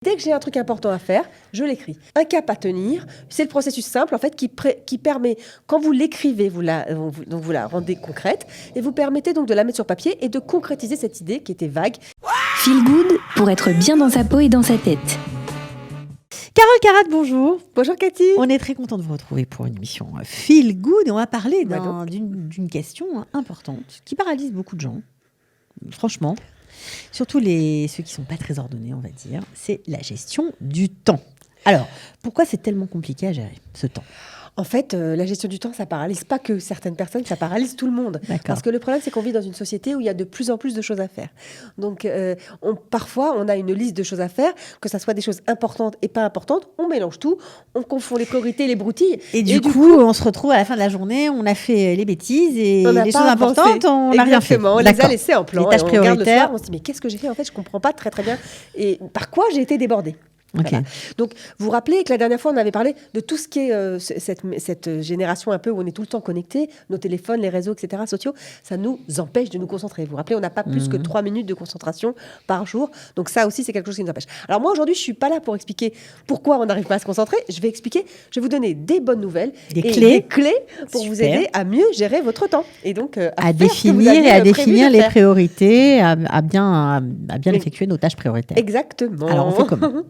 Dès que j'ai un truc important à faire, je l'écris. Un cap à tenir, c'est le processus simple en fait qui permet, quand vous l'écrivez, vous la rendez concrète et vous permettez donc de la mettre sur papier et de concrétiser cette idée qui était vague. Feel good pour être bien dans sa peau et dans sa tête. Carole Carat, bonjour. Bonjour Cathy. On est très content de vous retrouver pour une émission Feel Good et on va parler d'une question importante qui paralyse beaucoup de gens, franchement. Surtout ceux qui ne sont pas très ordonnés, on va dire. C'est la gestion du temps. Alors, pourquoi c'est tellement compliqué à gérer ce temps ? En fait, la gestion du temps, ça paralyse pas que certaines personnes, ça paralyse tout le monde. D'accord. Parce que le problème, c'est qu'on vit dans une société où il y a de plus en plus de choses à faire. Donc, parfois, on a une liste de choses à faire, que ça soit des choses importantes et pas importantes. On mélange tout, on confond les priorités et les broutilles. Et du coup, on se retrouve à la fin de la journée, on a fait les bêtises et les choses importantes, on n'a rien fait. Exactement, on les a laissées en plan. Les tâches prioritaires. On regarde le soir, on se dit, mais qu'est-ce que j'ai fait ? En fait, je comprends pas très bien. Et par quoi j'ai été débordée ? Okay. Voilà. Donc, vous vous rappelez que la dernière fois, on avait parlé de tout ce qui est cette génération un peu où on est tout le temps connecté, nos téléphones, les réseaux, etc., sociaux, ça nous empêche de nous concentrer. Vous vous rappelez, on n'a pas plus que 3 minutes de concentration par jour. Donc ça aussi, c'est quelque chose qui nous empêche. Alors moi, aujourd'hui, je ne suis pas là pour expliquer pourquoi on n'arrive pas à se concentrer. Je vais vous donner des bonnes nouvelles, des clés pour vous aider à mieux gérer votre temps. Et donc, à définir les priorités, à bien effectuer nos tâches prioritaires. Exactement. Alors, on fait comment ?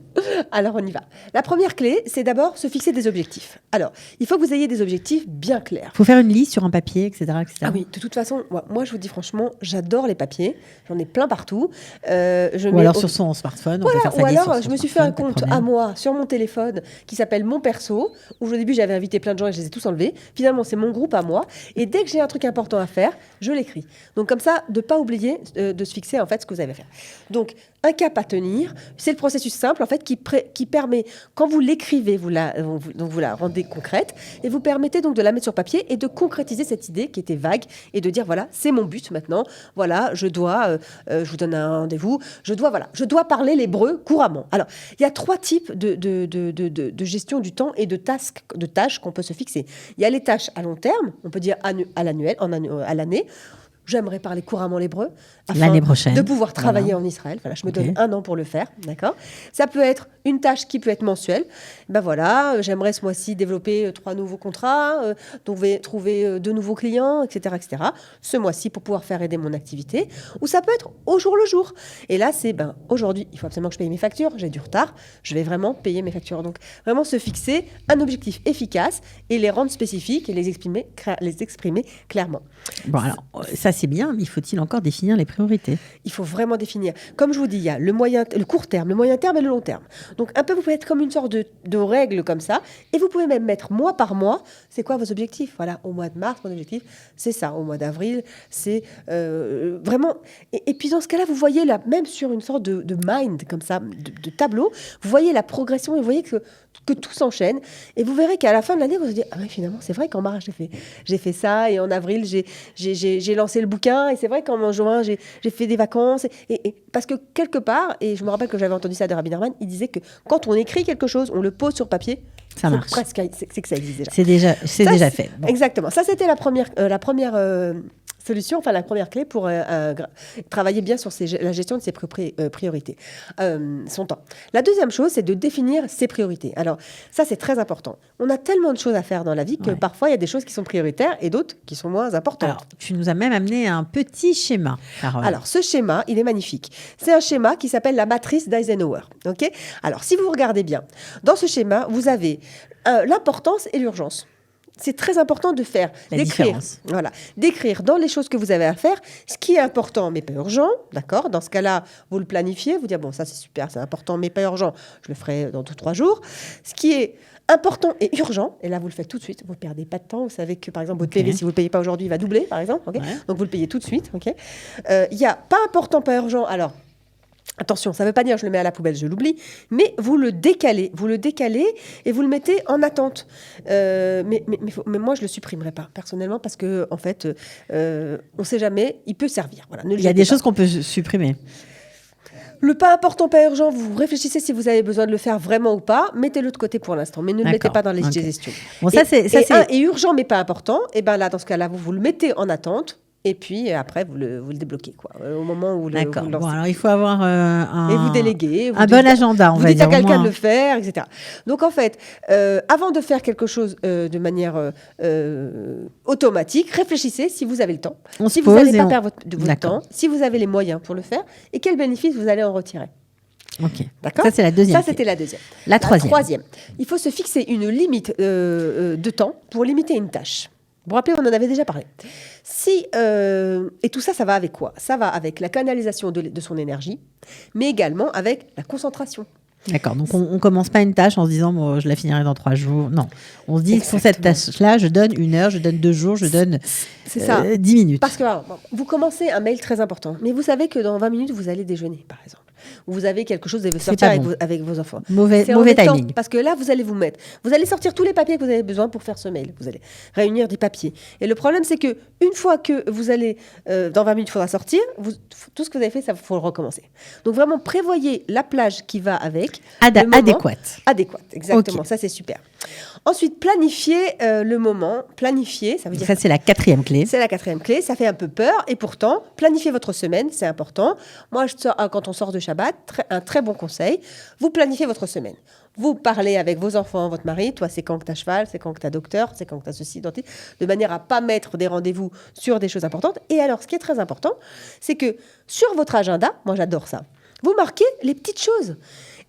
Alors, on y va. La première clé, c'est d'abord se fixer des objectifs. Alors, il faut que vous ayez des objectifs bien clairs. Il faut faire une liste sur un papier, etc. Ah oui, de toute façon, moi, je vous dis franchement, j'adore les papiers. J'en ai plein partout. Sur son smartphone. Voilà, on peut faire sa ou liste alors, sur je son me suis fait un smartphone, compte à moi sur mon téléphone qui s'appelle Mon Perso, où au début, j'avais invité plein de gens et je les ai tous enlevés. Finalement, c'est mon groupe à moi. Et dès que j'ai un truc important à faire, je l'écris. Donc, comme ça, de ne pas oublier de se fixer en fait ce que vous avez à faire. Donc, un cap à tenir, c'est le processus simple en fait qui permet, quand vous l'écrivez, vous la rendez concrète et vous permettez donc de la mettre sur papier et de concrétiser cette idée qui était vague et de dire voilà, c'est mon but maintenant, voilà, je vous donne un rendez-vous, je dois parler l'hébreu couramment. Alors, il y a 3 types de gestion du temps et de tâches qu'on peut se fixer. Il y a les tâches à long terme, on peut dire à l'année. J'aimerais parler couramment l'hébreu l'année prochaine, de pouvoir travailler en Israël. Voilà, je me donne 1 an pour le faire, d'accord ? Ça peut être une tâche qui peut être mensuelle. Ben voilà, j'aimerais ce mois-ci développer 3 nouveaux contrats, trouver 2 nouveaux clients, etc., etc. Ce mois-ci pour pouvoir faire aider mon activité. Ou ça peut être au jour le jour. Et là, c'est aujourd'hui, il faut absolument que je paye mes factures. J'ai du retard. Je vais vraiment payer mes factures. Donc vraiment se fixer un objectif efficace et les rendre spécifiques et les exprimer clairement. Bon alors ça c'est bien, mais faut-il encore définir les priorités ? Il faut vraiment définir. Comme je vous dis, il y a le court terme, le moyen terme et le long terme. Donc, un peu, vous pouvez être comme une sorte de règle comme ça. Et vous pouvez même mettre mois par mois, c'est quoi vos objectifs ? Voilà, au mois de mars, mon objectif, c'est ça. Au mois d'avril, c'est vraiment... Et puis, dans ce cas-là, vous voyez, là, même sur une sorte de mind, comme ça, de tableau, vous voyez la progression et vous voyez que tout s'enchaîne. Et vous verrez qu'à la fin de l'année, vous vous dites, ah oui, finalement, c'est vrai qu'en mars, j'ai fait ça. Et en avril, j'ai lancé le bouquin. Et c'est vrai qu'en juin, j'ai fait des vacances. Et parce que quelque part, et je me rappelle que j'avais entendu ça de Rabbi Nachman, il disait que quand on écrit quelque chose, on le pose sur papier, ça marche. C'est que ça existe déjà. C'est déjà fait. Bon. Exactement. Ça, c'était la première solution, enfin la première clé pour travailler bien sur la gestion de ses priorités, son temps. La deuxième chose, c'est de définir ses priorités. Alors, ça, c'est très important. On a tellement de choses à faire dans la vie que parfois, il y a des choses qui sont prioritaires et d'autres qui sont moins importantes. Alors, tu nous as même amené un petit schéma, Carole. Alors, ce schéma, il est magnifique. C'est un schéma qui s'appelle la matrice d'Eisenhower. Okay ? Alors, si vous regardez bien, dans ce schéma, vous avez l'importance et l'urgence. C'est très important de d'écrire dans les choses que vous avez à faire ce qui est important mais pas urgent, d'accord ? Dans ce cas-là, vous le planifiez, vous dites bon, ça c'est super, c'est important mais pas urgent, je le ferai dans 2-3 jours. Ce qui est important et urgent, et là vous le faites tout de suite, vous ne perdez pas de temps, vous savez que par exemple votre PV, si vous ne le payez pas aujourd'hui, il va doubler par exemple, okay ? Donc vous le payez tout de suite. Okay ? Il y a pas important, pas urgent, alors... Attention, ça ne veut pas dire je le mets à la poubelle, je l'oublie, mais vous le décalez et vous le mettez en attente. Mais moi, je ne le supprimerai pas, personnellement, parce que en fait, on ne sait jamais, il peut servir. Voilà, il y a des choses qu'on peut supprimer. Le pas important, pas urgent, vous réfléchissez si vous avez besoin de le faire vraiment ou pas, mettez-le de côté pour l'instant, mais ne le mettez pas dans les gestions. Bon, et urgent mais pas important, et bien là, dans ce cas-là, vous le mettez en attente, Et puis après, vous le débloquez, quoi. Au moment où D'accord. vous le Bon, lancez. alors il faut avoir Et vous déléguez. un bon agenda, on vous va dites dire. à quelqu'un au moins. de le faire, etc. Donc en fait, avant de faire quelque chose de manière automatique, réfléchissez si vous avez le temps, On si se vous pose n'allez et pas on- perdre votre D'accord. temps, si vous avez les moyens pour le faire, et quel bénéfice vous allez en retirer. Ok. D'accord. Ça, c'est la deuxième. Ça, c'était la deuxième. La troisième. Il faut se fixer une limite de temps pour limiter une tâche. Vous vous rappelez, on en avait déjà parlé. Et tout ça, ça va avec quoi? Ça va avec la canalisation de son énergie, mais également avec la concentration. D'accord. Donc, on ne commence pas une tâche en se disant, bon, je la finirai dans 3 jours. Non. On se dit, pour cette Exactement. tâche-là, je donne 1 heure, je donne 2 jours, je donne C'est ça. 10 minutes. Parce que alors, vous commencez un mail très important, mais vous savez que dans 20 minutes, vous allez déjeuner, par exemple. Ou vous avez quelque chose, vous allez sortir pas avec, bon. avec vos enfants. Mauvais C'est embêtant, timing. Parce que là, vous allez vous allez sortir tous les papiers que vous avez besoin pour faire ce mail. Vous allez réunir des papiers. Et le problème, c'est que une fois que vous allez, dans 20 minutes, il faudra sortir, tout ce que vous avez fait, ça faut le recommencer. Donc vraiment, prévoyez la plage qui va avec. le moment Adéquate. Exactement, Ok. ça c'est super. Ensuite, planifier le moment. Planifier, ça veut dire Ça, c'est la 4e clé. c'est la 4e clé, ça fait un peu peur et pourtant, planifiez votre semaine, c'est important. Moi, quand on sort de Shabbat, un très bon conseil, vous planifiez votre semaine. Vous parlez avec vos enfants, votre mari, toi c'est quand que tu as cheval, c'est quand que tu as docteur, c'est quand que tu as ceci, dentiste, de manière à pas mettre des rendez-vous sur des choses importantes. Et alors, ce qui est très important, c'est que sur votre agenda, moi j'adore ça, vous marquez les petites choses.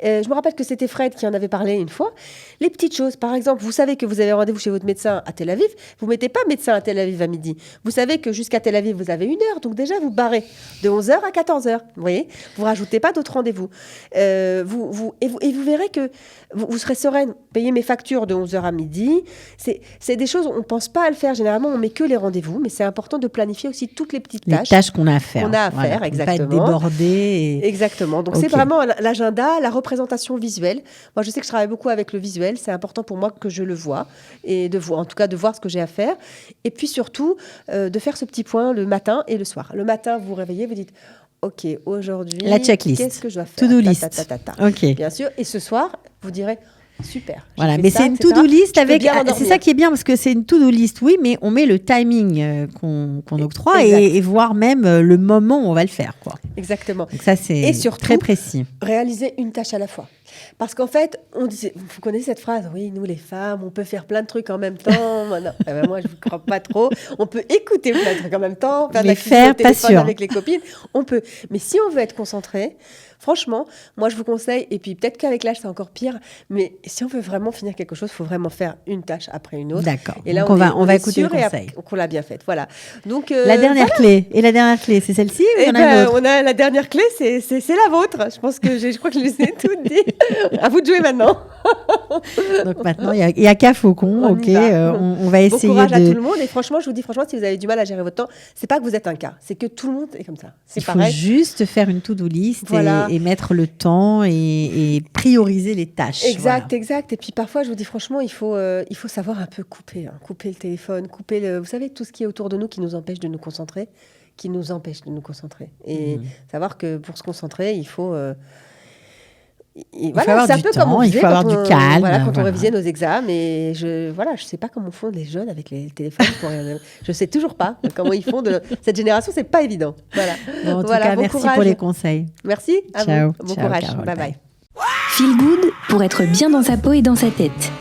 Je me rappelle que c'était Fred qui en avait parlé une fois. Les petites choses, par exemple, vous savez que vous avez rendez-vous chez votre médecin à Tel Aviv, vous ne mettez pas médecin à Tel Aviv à midi. Vous savez que jusqu'à Tel Aviv, vous avez 1 heure, donc déjà, vous barrez de 11h à 14h. Vous voyez, vous rajoutez pas d'autres rendez-vous. Et vous verrez que vous serez sereine. Payez mes factures de 11h à midi. C'est des choses, on ne pense pas à le faire. Généralement, on met que les rendez-vous, mais c'est important de planifier aussi toutes les petites Les tâches. tâches qu'on a à faire. Qu'on a à Voilà. faire, Pour exactement. pas être débordé. Exactement. Donc, Ok. c'est vraiment l'agenda, la représentation visuelle. Moi, je sais que je travaille beaucoup avec le visuel. C'est important pour moi que je le vois et en tout cas, de voir ce que j'ai à faire. Et puis, surtout, de faire ce petit point le matin et le soir. Le matin, vous vous réveillez, vous dites, OK, aujourd'hui, La checklist. qu'est-ce que je dois faire? To-do Ta, list. ta, ta, ta, ta. Ok. Bien sûr. Et ce soir, vous direz, super. j'ai Voilà, fait mais ça, c'est une etc. to-do list Je peux avec. bien C'est m'endormir. ça qui est bien parce que c'est une to-do list, oui, mais on met le timing qu'on octroie Exact. et voire même le moment où on va le faire, quoi. Exactement. Donc ça, c'est Et surtout, très précis. Réaliser une tâche à la fois. Parce qu'en fait, on disait, vous connaissez cette phrase, oui, nous les femmes, on peut faire plein de trucs en même temps. Non, moi, je ne crois pas trop. On peut écouter plein de trucs en même temps, faire de Mais la cuisine au faire, pas téléphone sûr. avec les copines. On peut. Mais si on veut être concentré, franchement, moi, je vous conseille, et puis peut-être qu'avec l'âge, c'est encore pire, mais si on veut vraiment finir quelque chose, il faut vraiment faire une tâche après une autre. D'accord. Et là, Donc on va est écouter le sûr et conseil. qu'on l'a bien faite. Voilà. Donc, La dernière clé. Et la dernière clé, c'est celle-ci ou il y en a une autre? on a la dernière clé, c'est la vôtre. Je pense que je crois que je les ai toutes dit. À vous de jouer maintenant. Donc maintenant, il y a qu'à Faucon. On Ok, y va. on va Bon essayer courage à tout de. le monde. Et franchement, je vous dis franchement, si vous avez du mal à gérer votre temps, c'est pas que vous êtes un cas, c'est que tout le monde est comme ça. C'est Il faut pareil. juste faire une to-do list Voilà. et mettre le temps et prioriser les tâches. Exact, exact. Et puis parfois, je vous dis franchement, il faut savoir un peu couper, couper le téléphone, vous savez, tout ce qui est autour de nous qui nous empêche de nous concentrer, Et savoir que pour se concentrer, il faut. faut avoir c'est un du peu temps, comme on il disait faut avoir quand du calme, Voilà, quand on voilà. révisait nos examens. Et je sais pas comment font les jeunes avec les téléphones. Je sais toujours pas comment ils font. Cette génération, c'est pas évident. Voilà. Bon, en tout Voilà, cas, bon merci courage. pour les conseils. Merci. À Ciao. vous. Bon Ciao, courage. Carole. Bye bye. Feel Good pour être bien dans sa peau et dans sa tête.